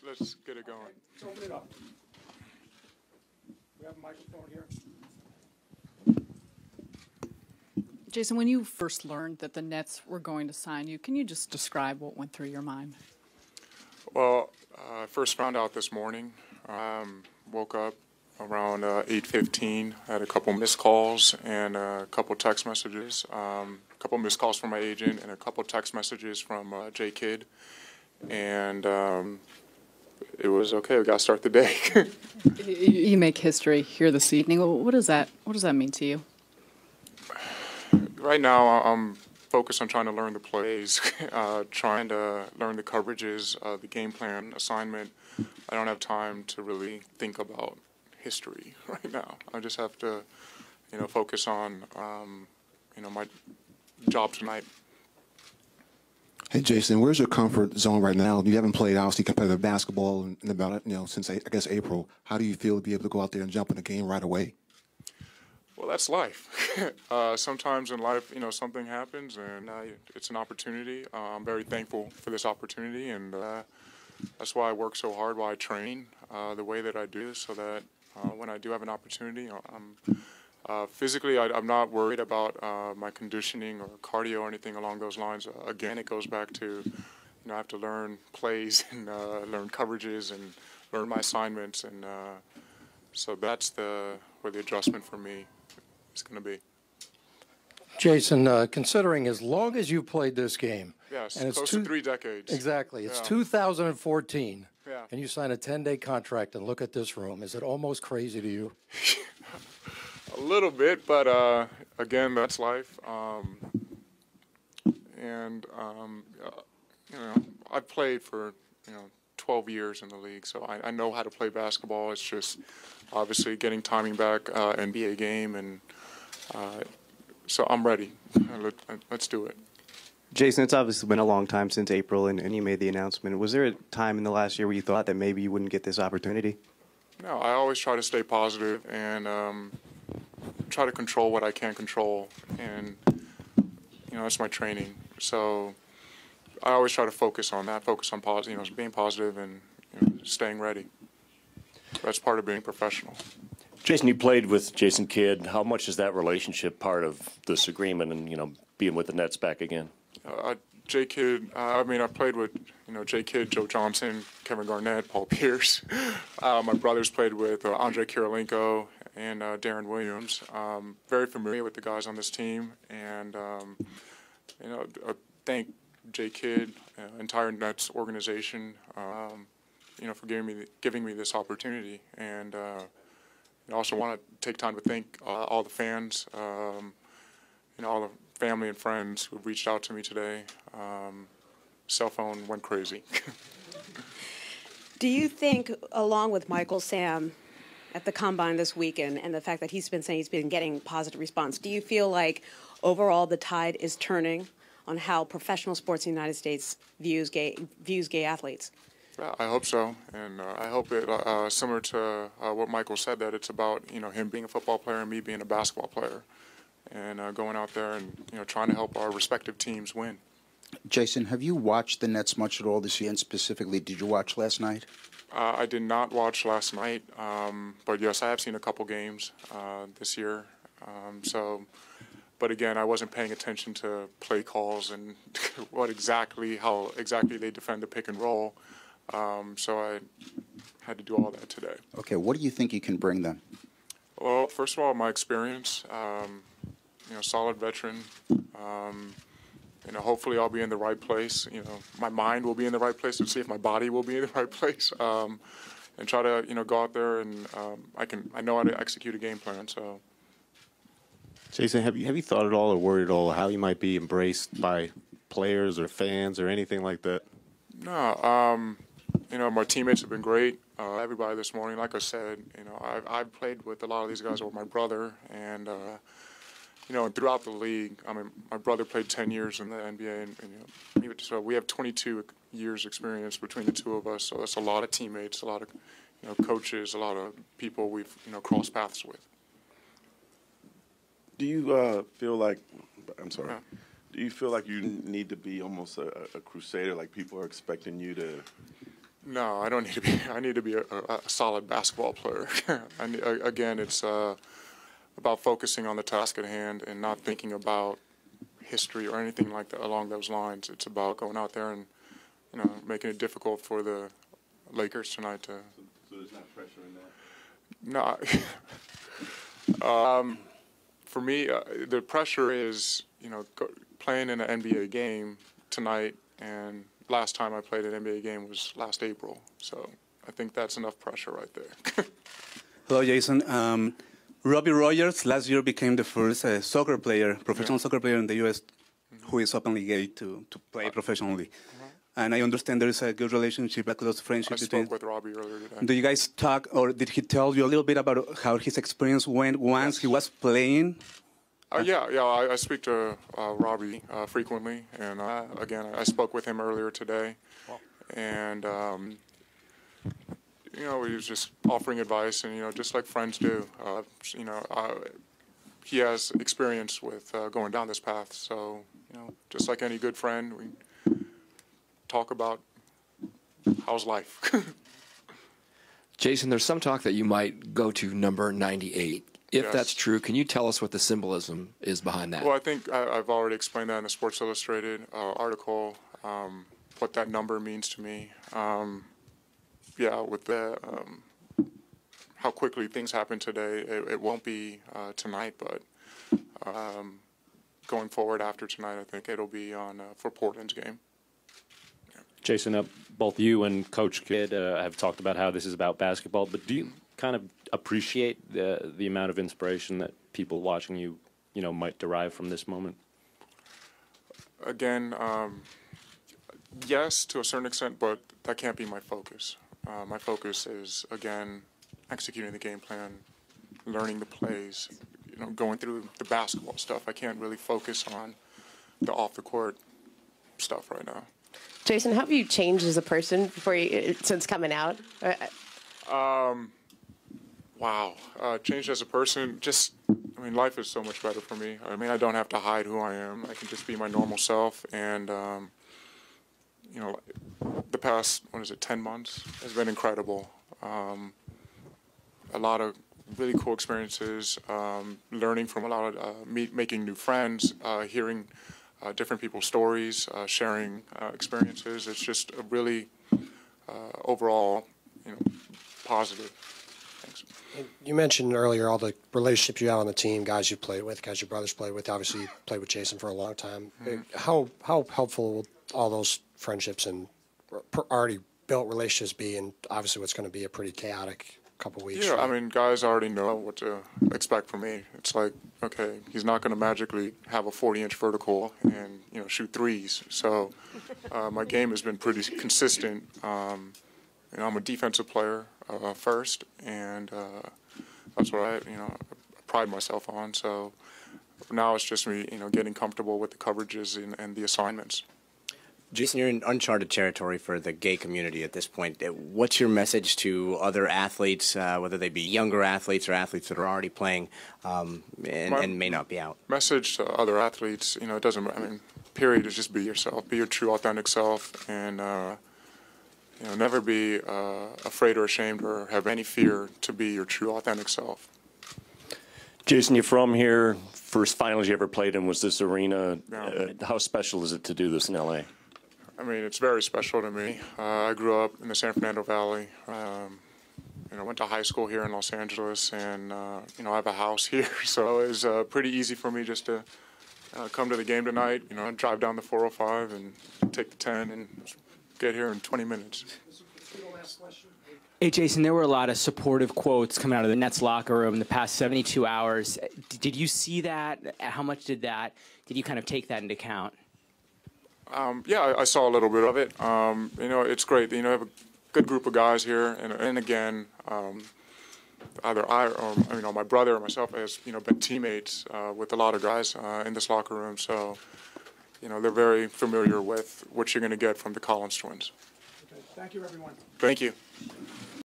let's get it going. Let's open it up. We have a microphone here. Jason, when you first learned that the Nets were going to sign you, can you just describe what went through your mind? Well, I first found out this morning. Woke up around 8:15. Had a couple missed calls and a couple text messages. A couple missed calls from my agent and a couple text messages from Jay Kidd. And it was okay. We got to start the day. You make history here this evening. What does that mean to you? Right now, I'm focused on trying to learn the plays, trying to learn the coverages, the game plan, assignment. I don't have time to really think about history right now. I just have to, focus on, my job tonight. Hey, Jason, where's your comfort zone right now? You haven't played, obviously, competitive basketball in about, since, I guess, April. How do you feel to be able to go out there and jump in the game right away? Well, that's life. Sometimes in life, something happens, and it's an opportunity. I'm very thankful for this opportunity, and that's why I work so hard, why I train the way that I do, so that when I do have an opportunity, physically, I'm not worried about my conditioning or cardio or anything along those lines. Again, it goes back to, I have to learn plays and learn coverages and learn my assignments, and so that's where the adjustment for me is going to be. Jason, considering as long as you played this game, yes, and it's close to 3 decades. Exactly. It's 2014, yeah. and you sign a 10-day contract and look at this room. Is it almost crazy to you? A little bit, but again, that's life. I've played for 12 years in the league, so I know how to play basketball. It's just obviously getting timing back, NBA game, and so I'm ready. Let's do it. Jason, it's obviously been a long time since April, and you made the announcement. Was there a time in the last year where you thought that maybe you wouldn't get this opportunity? No, I always try to stay positive and try to control what I can control, and that's my training. So I always try to focus on that, focus on being positive and staying ready. That's part of being professional. Jason, you played with Jason Kidd. How much is that relationship part of this agreement and being with the Nets back again? Jay Kidd, I played with Jay Kidd, Joe Johnson, Kevin Garnett, Paul Pierce. My brothers played with Andrei Kirilenko and Darren Williams. Very familiar with the guys on this team, and thank Jay Kidd, entire Nets organization, for giving me this opportunity, and I also want to take time to thank all the fans, all the family and friends who reached out to me today. Cell phone went crazy. Do you think, along with Michael Sam at the Combine this weekend and the fact that he's been saying he's been getting positive response, do you feel like overall the tide is turning on how professional sports in the United States views gay athletes? Yeah, I hope so, and I hope it similar to what Michael said, that it's about him being a football player and me being a basketball player, and going out there and trying to help our respective teams win. Jason, have you watched the Nets much at all this year? And specifically, did you watch last night? I did not watch last night, but yes, I have seen a couple games this year. But again, I wasn't paying attention to play calls and how exactly they defend the pick and roll. So I had to do all that today. Okay, what do you think you can bring them? Well, first of all, my experience. Solid veteran. Hopefully I'll be in the right place. My mind will be in the right place. Let's see if my body will be in the right place. And try to, go out there and I know how to execute a game plan. So, Jason, have you thought at all or worried at all how you might be embraced by players or fans or anything like that? No. My teammates have been great. Everybody this morning, like I said, I've played with a lot of these guys with my brother, and and throughout the league. My brother played 10 years in the NBA, and so we have 22 years experience between the two of us. So that's a lot of teammates, a lot of coaches, a lot of people we've crossed paths with. Do you feel like? I'm sorry. Yeah. Do you feel like you need to be almost a crusader? Like people are expecting you to No, I don't need to be. I need to be a solid basketball player. Again, it's about focusing on the task at hand and not thinking about history or anything like that along those lines. It's about going out there and, making it difficult for the Lakers tonight to. So there's not pressure in that? No. For me, the pressure is, playing in an NBA game tonight, and last time I played an NBA game was last April. So I think that's enough pressure right there. Hello, Jason. Robbie Rogers last year became the first professional soccer player in the U.S. who is openly gay to play professionally. And I understand there is a good relationship, a close friendship between. I spoke with Robbie earlier today. Do you guys talk, or did he tell you a little bit about how his experience went once he was playing? Yeah, I speak to Robbie frequently, and again, I spoke with him earlier today, and he was just offering advice, and just like friends do, he has experience with going down this path, so just like any good friend, we talk about how's life. Jason, there's some talk that you might go to number 98. If Yes. that's true, can you tell us what the symbolism is behind that? Well, I think I've already explained that in the Sports Illustrated article, what that number means to me. With the how quickly things happen today, it won't be tonight, but going forward after tonight, I think it'll be on for Portland's game. Jason, both you and Coach Kidd have talked about how this is about basketball, but do you kind of appreciate the amount of inspiration that people watching you, might derive from this moment? Again, yes, to a certain extent, but that can't be my focus. My focus is, again, executing the game plan, learning the plays, going through the basketball stuff. I can't really focus on the off-the-court stuff right now. Jason, how have you changed as a person since coming out? Wow. Changed as a person, life is so much better for me. I don't have to hide who I am. I can just be my normal self. And, the past, 10 months has been incredible. A lot of really cool experiences, learning from a lot of, making new friends, hearing different people's stories, sharing experiences. It's just a really overall, positive. Thanks. You mentioned earlier all the relationships you have on the team, guys you played with, guys your brothers played with. Obviously, you played with Jason for a long time. Mm-hmm. How helpful will all those friendships and already built relationships be? And obviously, what's going to be a pretty chaotic couple weeks. Yeah, guys already know what to expect from me. It's like, okay, he's not going to magically have a 40-inch vertical and shoot threes. So my game has been pretty consistent. I'm a defensive player first, and that's what I pride myself on. So now it's just me, getting comfortable with the coverages and the assignments. Jason, you're in uncharted territory for the gay community at this point. What's your message to other athletes, whether they be younger athletes or athletes that are already playing and may not be out? Message to other athletes, it doesn't, period, is just be yourself. Be your true, authentic self, and, never be afraid or ashamed or have any fear to be your true, authentic self. Jason, you're from here. First finals you ever played in was this arena. How special is it to do this in L.A.? It's very special to me. I grew up in the San Fernando Valley. Went to high school here in Los Angeles, and I have a house here, so it was pretty easy for me just to come to the game tonight. Drive down the 405 and take the 10 and get here in 20 minutes. Hey, Jason, there were a lot of supportive quotes coming out of the Nets locker room in the past 72 hours. Did you see that? How much did you kind of take that into account? I saw a little bit of it. It's great. I have a good group of guys here, and again, either I or my brother or myself has been teammates with a lot of guys in this locker room. So, they're very familiar with what you're going to get from the Collins twins. Okay. Thank you, everyone. Thank you.